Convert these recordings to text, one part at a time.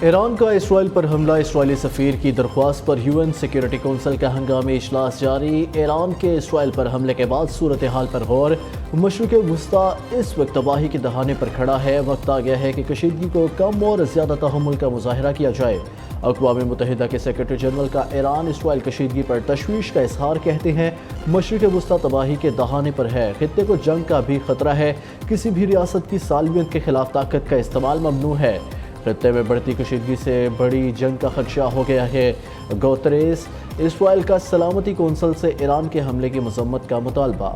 ایران کا اسرائیل پر حملہ، اسرائیلی سفیر کی درخواست پر UN سیکیورٹی کونسل کا ہنگامی اجلاس جاری۔ ایران کے اسرائیل پر حملے کے بعد صورتحال پر غور۔ مشرق وسطی اس وقت تباہی کے دہانے پر کھڑا ہے۔ وقت آ گیا ہے کہ کشیدگی کو کم اور زیادہ تحمل کا مظاہرہ کیا جائے۔ اقوام متحدہ کے سیکرٹری جنرل کا ایران اسرائیل کشیدگی پر تشویش کا اظہار، کہتے ہیں مشرق وسطی تباہی کے دہانے پر ہے، خطے کو جنگ کا بھی خطرہ ہے، کسی بھی ریاست کی سالمیت کے خلاف طاقت کا استعمال ممنوع ہے۔ خطے میں بڑھتی کشیدگی سے بڑی جنگ کا خدشہ ہو گیا ہے۔ گوتریس اسرائیل کا سلامتی کونسل سے ایران کے حملے کی مذمت کا مطالبہ۔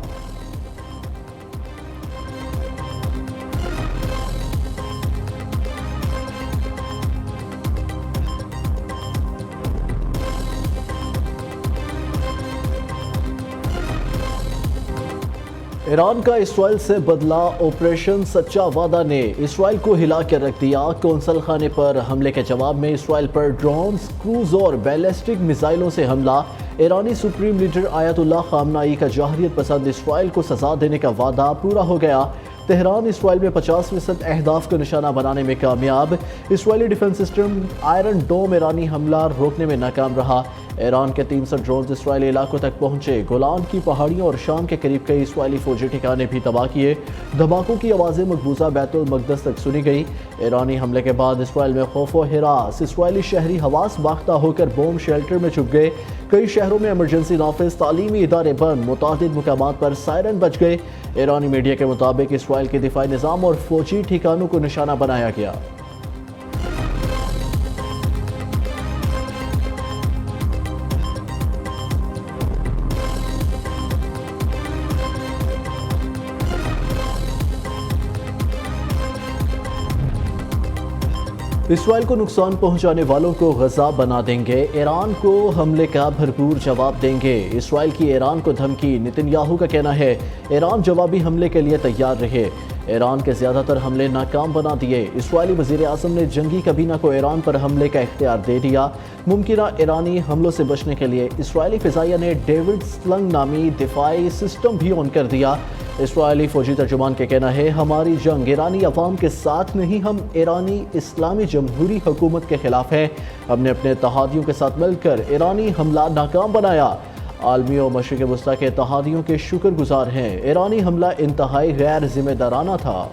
ایران کا اسرائیل سے بدلہ آپریشن سچا وعدہ نے اسرائیل کو ہلا کر رکھ دیا۔ کونسل خانے پر حملے کے جواب میں اسرائیل پر ڈرونز، کروز اور بیلسٹک میزائلوں سے حملہ۔ ایرانی سپریم لیڈر آیت اللہ خامنائی کا جوہریت پسند اسرائیل کو سزا دینے کا وعدہ پورا ہو گیا۔ تہران اسرائیل میں 50% اہداف کو نشانہ بنانے میں کامیاب۔ اسرائیلی ڈیفنس سسٹم آئرن ڈوم ایرانی حملہ روکنے میں ناکام رہا۔ ایران کے 300 ڈرونز اسرائیلی علاقوں تک پہنچے۔ گولان کی پہاڑیوں اور شام کے قریب کئی اسرائیلی فوجی ٹھکانے بھی تباہ کیے۔ دھماکوں کی آوازیں مقبوضہ بیت المقدس تک سنی گئی۔ ایرانی حملے کے بعد اسرائیل میں خوف و ہراس، اسرائیلی شہری حواس باختہ ہو کر بوم شیلٹر میں چھپ گئے۔ کئی شہروں میں ایمرجنسی نافذ، تعلیمی ادارے بند، متعدد مقامات پر سائرن بج گئے۔ ایرانی میڈیا کے مطابق اسرائیل کے دفاعی نظام اور فوجی ٹھکانوں کو نشانہ بنایا گیا۔ اسرائیل کو نقصان پہنچانے والوں کو غزہ بنا دیں گے، ایران کو حملے کا بھرپور جواب دیں گے۔ اسرائیل کی ایران کو دھمکی، نتن یاہو کا کہنا ہے ایران جوابی حملے کے لیے تیار رہے۔ ایران کے زیادہ تر حملے ناکام بنا دیے۔ اسرائیلی وزیر اعظم نے جنگی کابینہ کو ایران پر حملے کا اختیار دے دیا۔ ممکنہ ایرانی حملوں سے بچنے کے لیے اسرائیلی فضائیہ نے ڈیوڈ سلنگ نامی دفاعی سسٹم بھی آن کر دیا۔ اسرائیلی فوجی ترجمان کا کہنا ہے ہماری جنگ ایرانی عوام کے ساتھ نہیں، ہم ایرانی اسلامی جمہوری حکومت کے خلاف ہیں۔ ہم نے اپنے اتحادیوں کے ساتھ مل کر ایرانی حملہ ناکام بنایا۔ عالمی و مشرق وسطی کے اتحادیوں کے شکر گزار ہیں۔ ایرانی حملہ انتہائی غیر ذمہ دارانہ تھا۔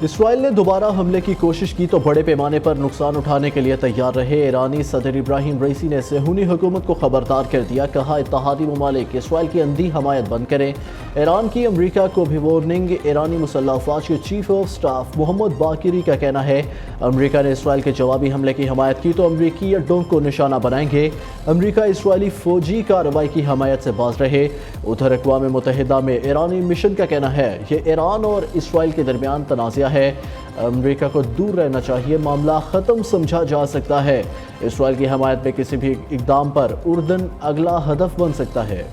اسرائیل نے دوبارہ حملے کی کوشش کی تو بڑے پیمانے پر نقصان اٹھانے کے لیے تیار رہے۔ ایرانی صدر ابراہیم رئیسی نے صہیونی حکومت کو خبردار کر دیا، کہا اتحادی ممالک اسرائیل کی اندھی حمایت بند کریں۔ ایران کی امریکہ کو بھی وارننگ۔ ایرانی مسلح افواج کے چیف آف سٹاف محمد باقری کا کہنا ہے امریکہ نے اسرائیل کے جوابی حملے کی حمایت کی تو امریکی اڈوں کو نشانہ بنائیں گے۔ امریکہ اسرائیلی فوجی کارروائی کی حمایت سے باز رہے۔ ادھر اقوام متحدہ میں ایرانی مشن کا کہنا ہے یہ ایران اور اسرائیل کے درمیان تنازعہ ہے، امریکہ کو دور رہنا چاہیے، معاملہ ختم سمجھا جا سکتا ہے۔ اسرائیل کی حمایت میں کسی بھی اقدام پر اردن اگلا ہدف بن سکتا ہے۔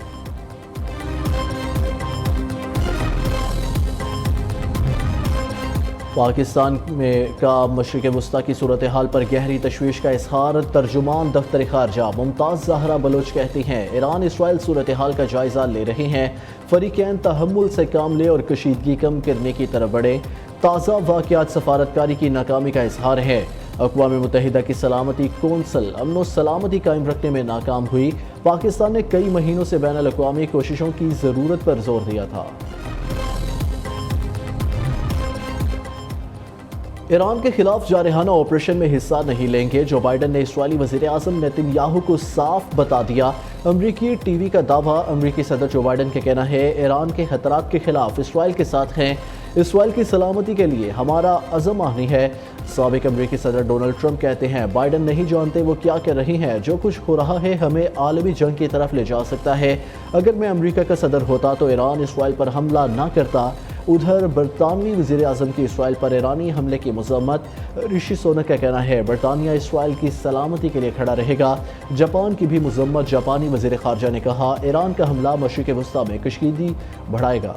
پاکستان میں کا مشرق وسطی کی صورتحال پر گہری تشویش کا اظہار۔ ترجمان دفتر خارجہ ممتاز زہرا بلوچ کہتی ہیں ایران اسرائیل صورتحال کا جائزہ لے رہے ہیں، فریقین تحمل سے کام لے اور کشیدگی کم کرنے کی طرف بڑھیں۔ تازہ واقعات سفارتکاری کی ناکامی کا اظہار ہے۔ اقوام متحدہ کی سلامتی کونسل امن و سلامتی قائم رکھنے میں ناکام ہوئی۔ پاکستان نے کئی مہینوں سے بین الاقوامی کوششوں کی ضرورت پر زور دیا تھا۔ ایران کے خلاف جارحانہ آپریشن میں حصہ نہیں لیں گے، جو بائیڈن نے اسرائیلی وزیر اعظم نیتن یاہو کو صاف بتا دیا۔ امریکی ٹی وی کا دعویٰ۔ امریکی صدر جو بائیڈن کا کہنا ہے ایران کے خطرات کے خلاف اسرائیل کے ساتھ ہیں، اسرائیل کی سلامتی کے لیے ہمارا عزم آہنی ہے۔ سابق امریکی صدر ڈونلڈ ٹرمپ کہتے ہیں بائیڈن نہیں جانتے وہ کیا کر رہے ہیں، جو کچھ ہو رہا ہے ہمیں عالمی جنگ کی طرف لے جا سکتا ہے۔ اگر میں امریکہ کا صدر ہوتا تو ایران اسرائیل پر حملہ نہ کرتا۔ ادھر برطانوی وزیر اعظم کی اسرائیل پر ایرانی حملے کی مذمت۔ رشی سونک کا کہنا ہے برطانیہ اسرائیل کی سلامتی کے لیے کھڑا رہے گا۔ جاپان کی بھی مذمت۔ جاپانی وزیر خارجہ نے کہا ایران کا حملہ مشرق وسطی میں کشیدگی بڑھائے گا۔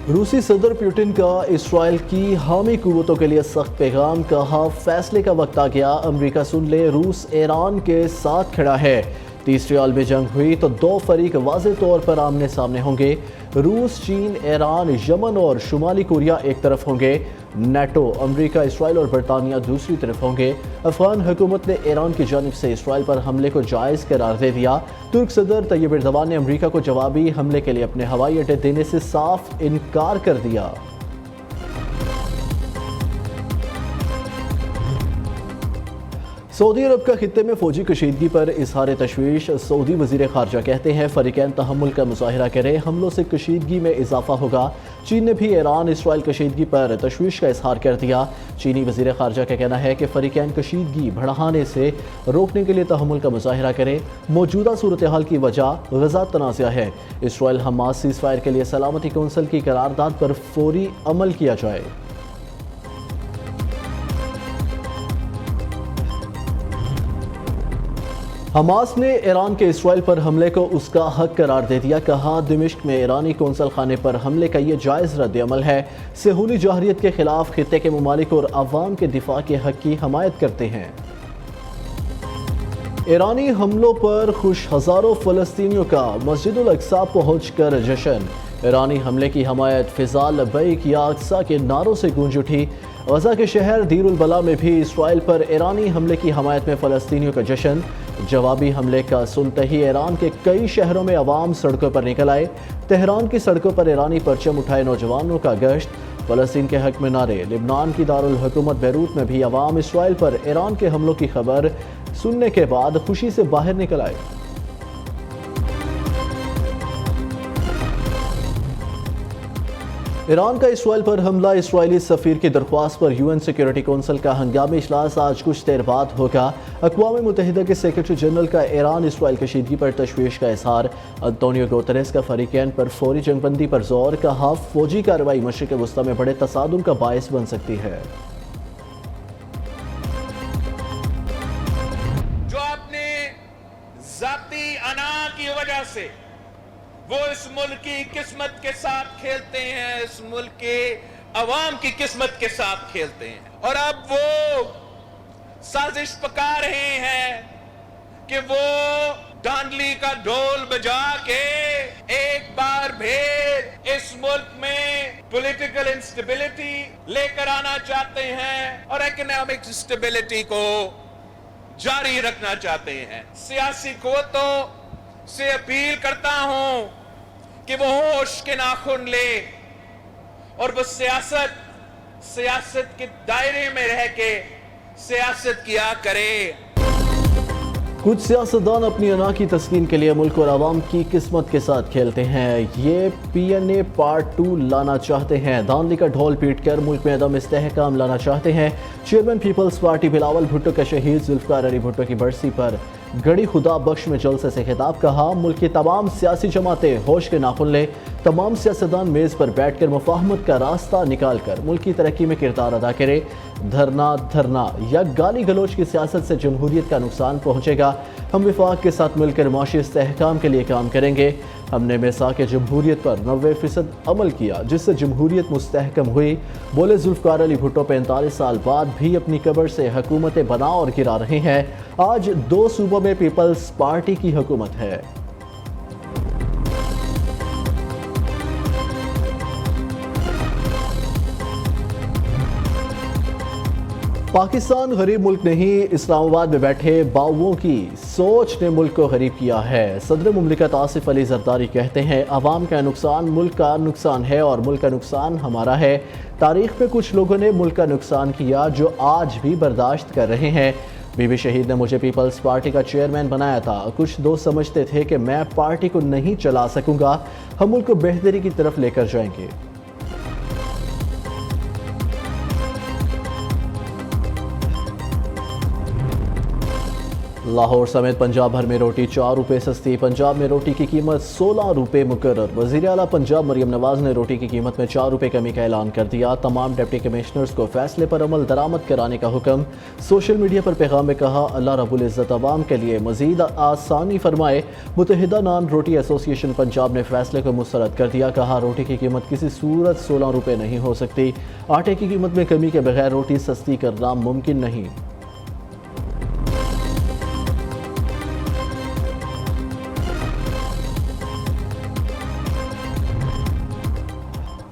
रूसी सदर पुतिन का इसराइल की हामी कुव्वतों के लिए सख्त पैगाम, कहा फैसले का वक्त आ गया, अमेरिका सुन ले, रूस ईरान के साथ खड़ा है। तीसरी आलमी जंग हुई तो दो फरीक वाज़ेह तौर पर आमने सामने होंगे। रूस, चीन, ईरान, यमन और शुमाली कोरिया एक तरफ होंगे। नेटो, अमेरिका, इसराइल और बरतानिया दूसरी तरफ होंगे। अफगान हुकूमत ने ईरान की जानिब से इसराइल पर हमले को जायज़ करार दे दिया। तुर्क सदर तैयब एर्दोगान ने अमेरिका को जवाबी हमले के लिए अपने हवाई अड्डे देने से साफ इनकार कर दिया। सऊदी अरब का खित्ते में फौजी कशीदगी पर इजहार तशवीश, सऊदी वज़ीर ख़ारजा कहते हैं फ़रीक़ैन तहम्मुल का मुज़ाहिरा करें, हमलों से कशीदगी में इजाफा होगा। चीन ने भी ईरान इसराइल कशीदगी पर तशवीश का इजहार कर दिया। चीनी वज़ीर ख़ारजा का कहना है कि फ़रीक़ैन कशीदगी बढ़ाने से रोकने के लिए तहम्मुल का मुज़ाहिरा करें। मौजूदा सूरत हाल की वजह गज़ा तनाज़ा है। इसराइल हमास सीज़ फायर के लिए सलामती कौंसिल की करारदाद पर फौरी अमल किया जाए। हमास ने ईरान के इसराइल पर हमले को उसका हक करार दे दिया। कहा, दिमिश्क में ईरानी कौंसल खाने पर हमले का ये जायज़ रद्द अमल है। सहूली जहरियत के खिलाफ खित्ते के ममालिक और अवाम के दिफा के हक की हमायत करते हैं। ईरानी हमलों पर खुश हज़ारों फ़लस्तीनियों का मस्जिदुल अक्सा पहुँच कर जश्न। ईरानी हमले की हमायत फ़िज़ा लब्बैक या अक्सा के नारों से गूंज उठी। गज़ा के शहर दीर उल बला में भी इसराइल पर ईरानी हमले की हमायत में फ़लस्तीनियों का जश्न। जवाबी हमले का सुनते ही ईरान के कई शहरों में अवाम सड़कों पर निकल आए। तेहरान की सड़कों पर ईरानी परचम उठाए नौजवानों का गश्त। फ़लस्तीन के हक में नारे। लिबनान की दारुल हुकूमत बैरूत में भी अवाम इसराइल पर ईरान के हमलों की खबर सुनने के बाद खुशी से बाहर निकल आए। ईरान का इसराइल पर हमला, इसराइली सफ़ीर की दरख्वास्त पर यूएन सिक्योरिटी कौंसिल का हंगामी इजलास आज कुछ देर बाद होगा। अक़वाम मुत्तहिदा के सेक्रेटरी जनरल का ईरान इसराइल कशीदगी पर तशवीश का इजहार। अंतोनियो गुतेरेस का फ़रीक़ैन पर फौरी जंगबंदी पर जोर। कहा, फौजी कार्रवाई मशरिक़ वस्ता में बड़े तसादुम का बायस बन सकती है। जो अपने ज़ाती अना की वजह से वो इस मुल्क की किस्मत के साथ खेलते हैं, इस मुल्क के अवाम की किस्मत के साथ खेलते हैं, और अब वो साजिश पका रहे हैं कि वो डांडली का ढोल बजा के एक बार फिर इस मुल्क में पॉलिटिकल इंस्टेबिलिटी लेकर आना चाहते हैं और इकोनॉमिक स्टेबिलिटी को जारी रखना चाहते हैं। सियासी कुव्वतों से अपील करता हूं कि वो होश के नाखून ले और वो सियासत के दायरे में रह के सियासत किया करे। कुछ सियासतदान अपनी अना की तस्कीन के लिए मुल्क और आवाम की किस्मत के साथ खेलते हैं। ये PNA पार्ट 2 लाना चाहते हैं। धांधली का ढोल पीट कर मुल्क में अदम इस्तेहकाम लाना चाहते हैं। Chairman Peoples Party Bilawal Bhutto का शहीद जुल्फ़िकार अली भुट्टो की बरसी पर गड़ी खुदा बख्श में जलसे से खिताब। कहा, मुल्क की तमाम सियासी जमातें होश के नाखुन ले। तमाम सियासतदान मेज़ पर बैठ कर मुफाहमत का रास्ता निकाल कर मुल्क की तरक्की में किरदार अदा करे। धरना या गाली गलोच की सियासत से जमहूरियत का नुकसान पहुँचेगा। हम विफाक के साथ मिलकर माशी इस्तेहकाम के लिए काम करेंगे। हमने मिसाक जमहूरियत पर 90% अमल किया, जिससे जमहूरियत मुस्तहकम हुई। बोले जुल्फ़िकार अली भुट्टो 45 साल बाद भी अपनी कब्र से हुकूमतें बना और गिरा रहे हैं। आज 2 सूबों में पीपल्स पार्टी की हुकूमत है। पाकिस्तान गरीब मुल्क नहीं, इस्लामाबाद में बैठे बाउओं की सोच ने मुल्क को गरीब किया है। सदर मुमलिकत आसिफ अली जरदारी कहते हैं, अवाम का नुकसान मुल्क का नुकसान है और मुल्क का नुकसान हमारा है। तारीख में कुछ लोगों ने मुल्क का नुकसान किया जो आज भी बर्दाश्त कर रहे हैं। बीबी शहीद ने मुझे पीपल्स पार्टी का चेयरमैन बनाया था। कुछ दोस्त समझते थे कि मैं पार्टी को नहीं चला सकूंगा। हम मुल्क को बेहतरी की तरफ लेकर जाएंगे। लाहौर समेत पंजाब भर में रोटी 4 रुपये सस्ती। पंजाब में रोटी की कीमत 16 रुपये मुकर्रर। वज़ीर आला पंजाब मरियम नवाज ने रोटी की कीमत में 4 रुपये कमी का ऐलान कर दिया। तमाम डिप्टी कमिश्नर्स को फैसले पर अमल दरामद कराने का हुक्म। सोशल मीडिया पर पैगाम में कहा, अल्लाह रब्बुल इज़्ज़त अवाम के लिए मज़ीद आसानी फरमाए। मुत्तहिदा नान रोटी एसोसिएशन पंजाब ने फैसले को मुस्तरद कर दिया। कहा, रोटी की कीमत किसी सूरत 16 रुपये नहीं हो सकती। आटे की कीमत में कमी के बगैर रोटी सस्ती करना मुमकिन नहीं।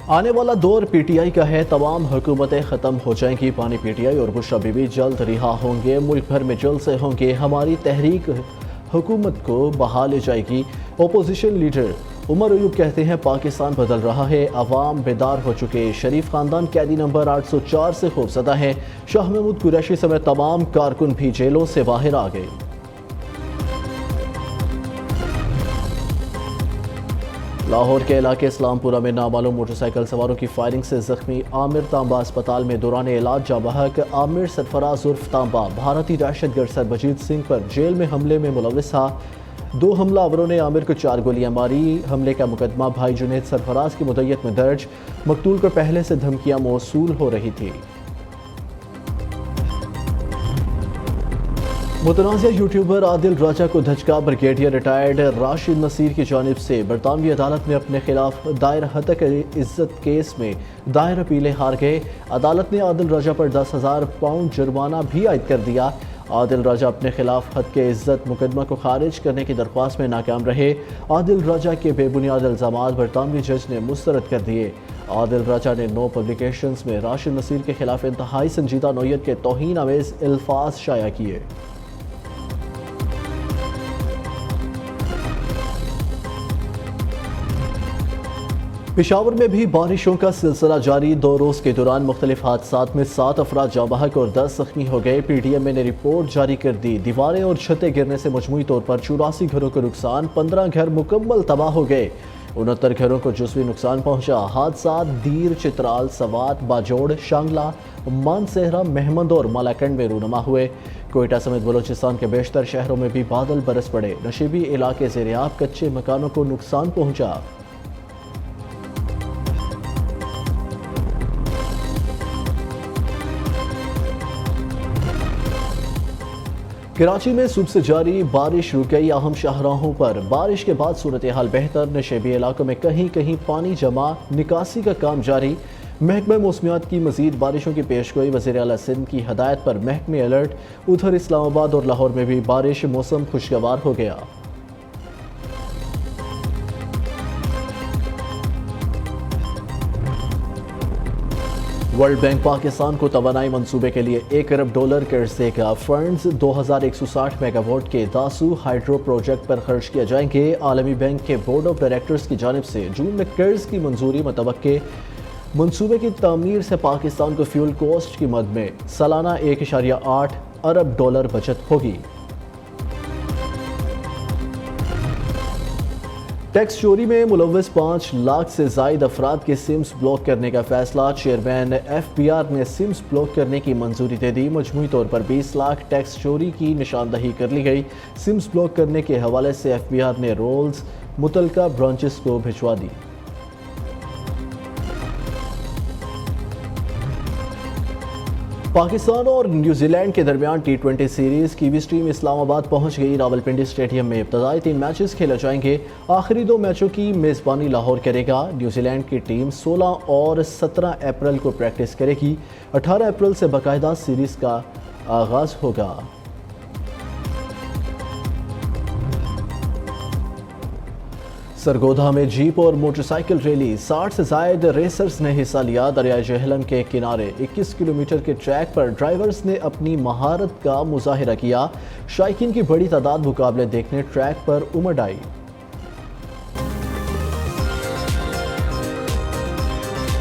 आने वाला दौर पीटीआई का है। तमाम हुकूमतें ख़त्म हो जाएंगी। पानी पीटीआई और बुशरा बीबी जल्द रिहा होंगे। मुल्क भर में जल्द से होंगे। हमारी तहरीक हुकूमत को बहा ले जाएगी। अपोजिशन लीडर उमर अयूब कहते हैं, पाकिस्तान बदल रहा है, अवाम बेदार हो चुके। शरीफ खानदान कैदी नंबर 804 से खौफजदा है। शाह महमूद कुरैशी समेत तमाम कारकुन भी जेलों से बाहर आ गए। लाहौर के इलाके इस्लामपुरा में नामालूम मोटरसाइकिल सवारों की फायरिंग से जख्मी आमिर तांबा अस्पताल में दौरान इलाज जाँ बहक। आमिर सरफराज उर्फ तांबा भारतीय दहशतगर्द सरबजीत सिंह पर जेल में हमले में मुलविस था। 2 हमलावरों ने आमिर को 4 गोलियां मारी। हमले का मुकदमा भाई जुनैद सरफराज की मुद्दत में दर्ज। मकतूल को पहले से धमकियां मौसूल हो रही थी। मुतनाज़िया यूट्यूबर आदिल राजा को धचका। ब्रिगेडियर रिटायर्ड राशिद नसीर की जानिब से बरतानवी अदालत में अपने खिलाफ दायर हतक इज्जत केस में दायर अपीलें हार गए। अदालत ने आदिल राजा पर 10,000 पाउंड जुर्माना भी आयद कर दिया। आदिल राजा अपने खिलाफ हद के इज्जत मुकदमा को खारिज करने की दरख्वास्त में नाकाम रहे। आदिल राजा के बेबुनियाद इल्ज़ामात बरतानवी जज ने मुस्तरद कर दिए। आदिल राजा ने 9 पब्लिकेशंस में राशिद नसीर के खिलाफ इंतहाई संजीदा नौयत के तौहीन आमेज़ अल्फाज शाया किए। पेशावर में भी बारिशों का सिलसिला जारी। 2 रोज़ के दौरान मुख्तलिफ हादसात में 7 अफराद जाँ बहक और 10 जख्मी हो गए। PTM ने रिपोर्ट जारी कर दी। दीवारें और छतें गिरने से मजमूई तौर पर 84 घरों को नुकसान। 15 घर मुकम्मल तबाह हो गए। 69 घरों को जुज़वी नुकसान पहुंचा। हादसात दीर, चित्राल, सवात, बाजोड़, शांगला, मानसेहरा, महमद और मालाकंड में रूनमा हुए। कोयटा समेत बलोचिस्तान के बेशतर शहरों में भी बादल बरस पड़े। नशीबी इलाके ज़ेर-ए-आब, कच्चे मकानों को नुकसान पहुंचा। कराची में सुबह से जारी बारिश रुक गई। अहम शाहराहों पर बारिश के बाद सूरत हाल बेहतर। नशेबी इलाकों में कहीं कहीं पानी जमा, निकासी का काम जारी। महकमा मौसमियात की मजीद बारिशों की पेशगोई। वज़ीर आला सिंध की हदायत पर महकमे अलर्ट। उधर इस्लामाबाद और लाहौर में भी बारिश, मौसम खुशगवार हो गया। वर्ल्ड बैंक पाकिस्तान को तवानाई मंसूबे के लिए $1 अरब कर्ज देगा। फंड्स 2160 मेगावाट के दासू हाइड्रो प्रोजेक्ट पर खर्च किए जाएंगे। आलमी बैंक के बोर्ड ऑफ डायरेक्टर्स की जानिब से जून में कर्ज की मंजूरी मुतवक्के। मंसूबे की तामीर से पाकिस्तान को फ्यूल कॉस्ट की मद में सालाना $1.8 अरब बचत होगी। टैक्स चोरी में मुलव्वस 5 लाख से जायद अफराद के सिम्स ब्लॉक करने का फैसला। चेयरमैन FBR ने सिम्स ब्लॉक करने की मंजूरी दे दी। मजमूई तौर पर 20 लाख टैक्स चोरी की निशानदही कर ली गई। सिम्स ब्लॉक करने के हवाले से FBR ने रोल्स मुतलका ब्रांचेस को भिजवा दी। पाकिस्तान और न्यूजीलैंड के दरमियान T20 सीरीज की भी टीम इस्लामाबाद पहुंच गई। रावलपिंडी स्टेडियम में इब्तदाई 3 मैचेस खेले जाएंगे। आखिरी 2 मैचों की मेज़बानी लाहौर करेगा। न्यूजीलैंड की टीम 16 और 17 अप्रैल को प्रैक्टिस करेगी। 18 अप्रैल से बाकायदा सीरीज का आगाज होगा। सरगोधा में जीप और मोटरसाइकिल रैली, 60 से जायद रेसर्स ने हिस्सा लिया। दरियाए जेहलम के किनारे 21 किलोमीटर के ट्रैक पर ड्राइवर्स ने अपनी महारत का मुजाहिरा किया। शायकीन की बड़ी तादाद मुकाबले देखने ट्रैक पर उमड़ आई।